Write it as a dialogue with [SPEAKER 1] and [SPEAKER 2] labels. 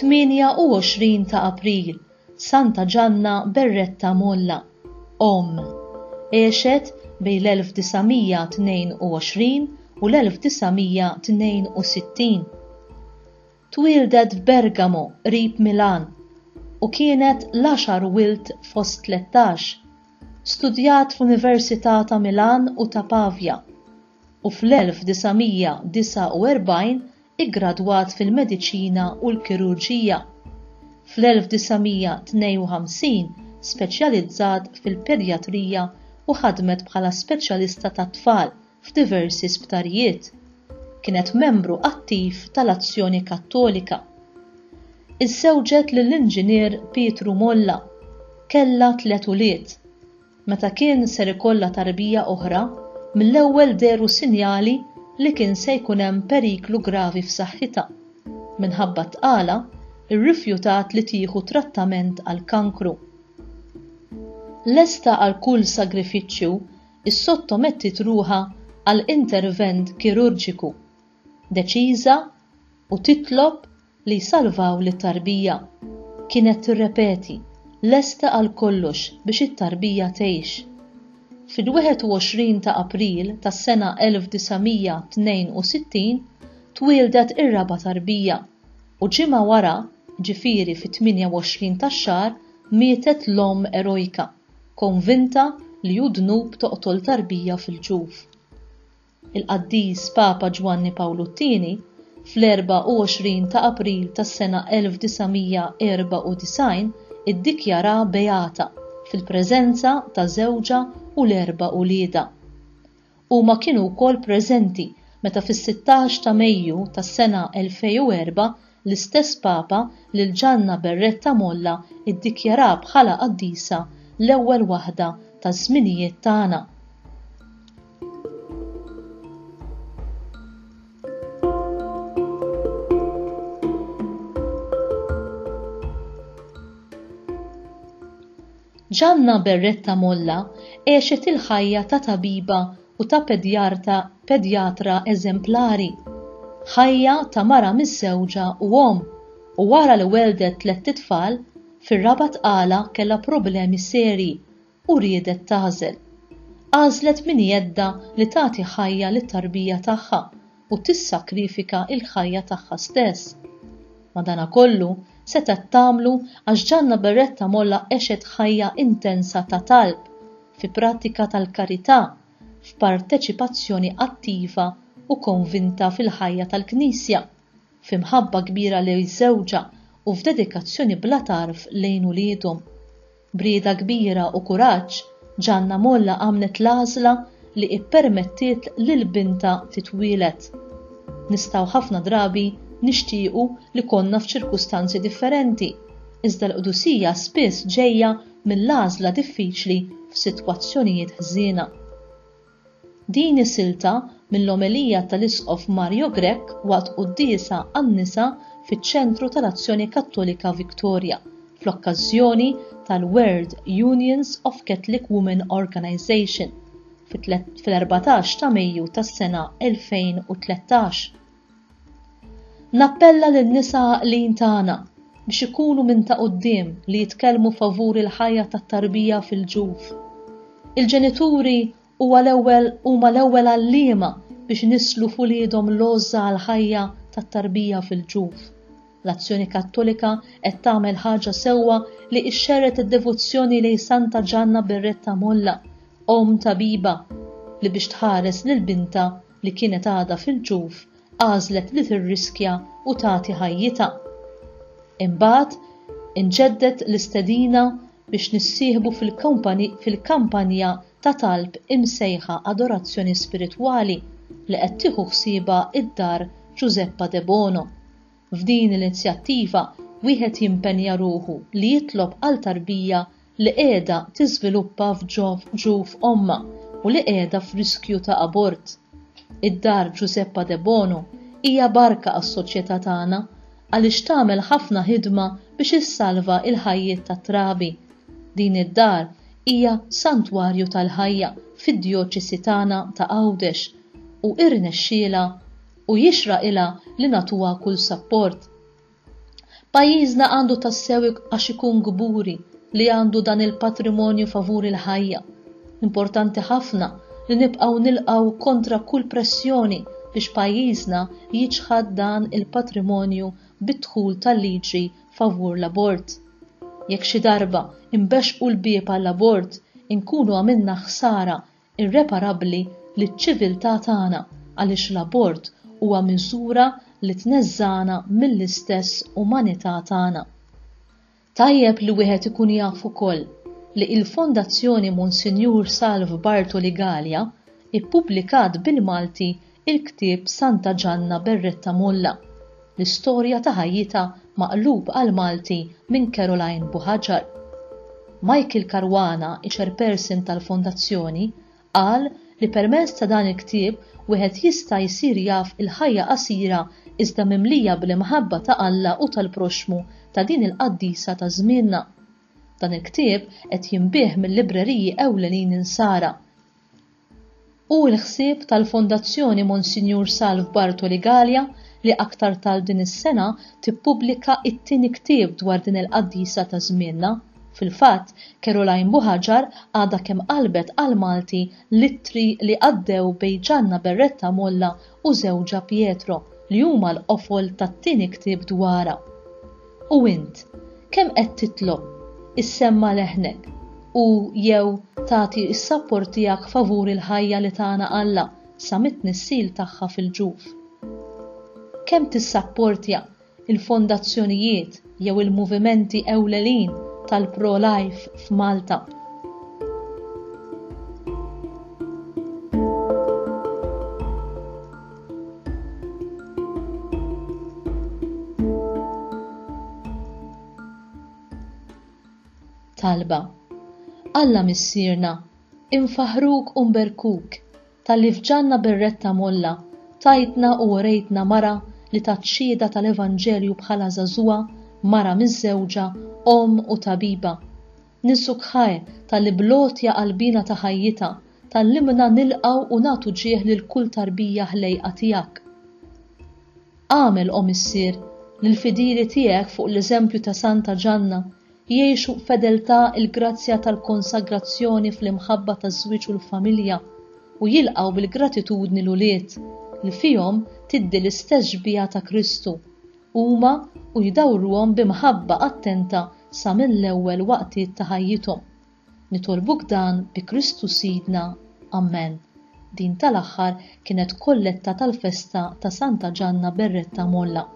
[SPEAKER 1] 28 ta' April, Santa Gianna Berretta Molla, għexet bejn l-1922 u l-1962. Twildet f'Bergamo qrib Milan u kienet l-10 wild fost 13. Studjat fl-Università ta' Milan u ta' Pavia u fl-1949 iggradwat fil-Mediċina u l-Kirurġija. Fl-1952 speċjalizzat fil-Pedjatrija u ħadmet bħala speċjalista tat-tfal f'diversi sptarijiet. Kienet membru attiv tal-Azzjoni Kattolika. Iżżewġet lill-Inġinier Pietru Molla, kellha 3 ulied. Meta kien ser ikollha tarbija oħra, mill-ewwel deru sinjali li kien se jkun hemm periklu gravi f'saħħitha. Minħabba tqala, irrifjutat li tieħu trattament għal kankru. Lesta għal kull sagrifiċċju, issottomettit ruħha għal intervent kirurġiku, deċiża u titlob li jsalvaw lit-tarbija. Kienet tirrepeti, lesta għal kollox biex it-tarbija tgħix. Fil-21 ta' April tas-sena 1962 twildet ir-raba' tarbija u ġimgħa wara, ġifieri fit-28 tax-xahar, mietet l-omm erojka, konvinta li hu dnub toqtol tarbija fil-ġuf. Il-Qaddiż Papa Giovanni Paolo II fl-24 ta' April tas-sena 1994 iddikjara beata fil-preżenza ta' żewġa u l-4 ulieda. Huma kienu wkoll preżenti meta fis-16 ta' Mejju tas-sena 2004 l-istess Papa lil Gianna Berretta Molla iddikjara bħala qaddisa l-ewwel waħda taż-żminijiet tagħna. Gianna Berretta Molla għexet il-ħajja ta' tabiba u ta' pedjatra eżemplari. Ħajja ta' mara miż-żewġa u omm u wara li weldet 3 tfal, fir-raba' tqala kellha problemi serji u riedet tagħżel. Għażlet min jedda li tagħti ħajja lit-tarbija tagħha u tissakrifika l-ħajja tagħha stess. Madankollu setet tagħmlu għax Gianna Berretta Molla għexet ħajja intensa ta' talb, fi prattika tal-karità, f'parteċipazzjoni attiva u konvinta fil-ħajja tal-Knisja, f'imħabba kbira lejn żewġa u f'dedikazzjoni bla tarf lejn uliedhom. Brieda kbira u kuraġġ, Gianna Molla għamlet l-għażla li ippermettiet lil binta titwielet. Nistgħu ħafna drabi nixtiequ li konna f'ċirkustanzi differenti, iżda l-qdusija spiss ġejja mill-għażla diffiċli f'sitwazzjonijiet ħżiena. Din is-silta mill-omelija tal-Isqof Mario Grech waqt qudiesa għan-nisa fiċ-Ċentru tal-Azzjoni Kattolika Victoria fl-okkażjoni tal-World Unions of Catholic Women Organization fil-14 ta' Mejju tas-sena 2013. Nappella lin-nisa qlin tagħna biex ikunu minn ta' quddiem li jitkellmu favur il-ħajja tat-tarbija fil-ġuf. Il-ġenituri huma l-ewwel għalliema biex nislu f'uliedhom l-għoża għall-ħajja tat-tarbija fil-ġuf. L-Azzjoni Kattolika qed tagħmel ħaġa sewwa li xxerret id-devozzjoni lejn Santa Gianna Berretta Molla, omm tabiba, li biex tħares lill-binta li kienet għadha fil-ġuf għażlet li tirriskja u tagħti ħajjitha. Imbagħad inġeddet l-istedina biex nissieħbu fil-kampanja ta' talb imsejħa Adorazzjoni Spiritwali li qed tieħu ħsiebha id-dar Giuseppa De Bono. F'din l-inizjattiva wieħed jimpenja ruħu li jitlob għal tarbija li qiegħda tiżviluppa f'ġuf omma u li qiegħda f'riskju ta' abort. Id-dar Giuseppa De Bono hija barka għas-soċjetà tagħna għaliex tagħmel ħafna ħidma biex issalva l-ħajjiet tat-trabi. Din id-dar hija santwarju tal-ħajja fid-djoċesi tagħna ta' Għawdex u irnexxiela u jixraqilha li nagħtuha kull sapport. Pajjiżna għandu tassew għax ikun gburi li għandu dan il-patrimonju favur il-ħajja. Importanti ħafna li nibqgħu nilqgħu kontra kull pressjoni biex pajjiżna jiġħad dan il-patrimonju bid-dħul tal-liġi favur l-abort. Jekk xi darba imbexxqu l-bieb għall-abort, inkunu għamilna ħsara irreparabbli liċ-ċiviltà tagħna għaliex l-abort huwa miżura li tneżżana mill-istess umanità tagħna. Tajjeb li wieħed ikun jaf ukoll li l-Fondazzjoni Monsinjur Salv Bartoli Galea ippubblikat bil-Malti il-ktieb Santa Gianna Berretta Molla, l-istorja ta' ħajjita maqlub għal-Malti minn Caroline Buħaġar. Michael Caruana, chairperson tal-Fondazzjoni, qal li permezz ta' dan il-ktieb wieħed jista' jsir jaf il-ħajja qasira iżda mimlija bl-imħabba ta' Alla u tal-proxmu ta' din il-qaddisa ta' żmienna. Dan il-ktieb qed jinbih mill-libreriji ewlenin insara. U l-ħsieb tal-Fondazzjoni Monsinjur Salv Bartoli Galea li aktar tal din is-sena tippubblika it-tieni ktieb dwar din il-qaddisa ta' żmienna. Fil-fatt, Caroline Buħaġar għadha kemm qalbet għal Malti littri li għaddew bejn Gianna Berretta Molla u żewġha Pietro li huma l-qofol tat-tieni ktieb dwarha. U int, kemm qed titlob issemma leħnek u jew tagħti s-sapport tiegħek favur il-ħajja li tagħna Alla sa mit-tnissil tagħha fil-ġuf? Kemm tissapportja il-fondazzjonijiet jew il-movimenti ewlenin tal-pro-life f'Malta? Talba. Alla missierna, infaħruk u mberkuk, tal-li f'Gianna Berretta Molla tajtna u rejtna mara li taċċieda tal-Evanġelju bħala żagħżugħa, mara miż-żewġa, u tabiba. Ninsuk ħaj tal-li blotja qalbina ta' ħajjita, tal-li minna nilqaw u nagħtu ġieħ lil kull tarbija ħlejqa tiegħek. Għamel missier li l-fidili tiegħek fuq l-eżempju ta' Santa Gianna jgħixu fedeltà il-grazzja tal-konsagrazzjoni fl-imħabba taż-żwieġ u l-familja u jilqaw bil-gratitudni l-uliet li fihom tiddi l-istess ġbija ta' Kristu huma u jdawruhom b'imħabba attenta sa mill-ewwel waqtiet ta' ħajjithom. Nitolbuk dan bi Kristu Sidna. Amen. Din tal-aħħar kienet kolletta tal-festa ta' Santa Gianna Berretta Molla.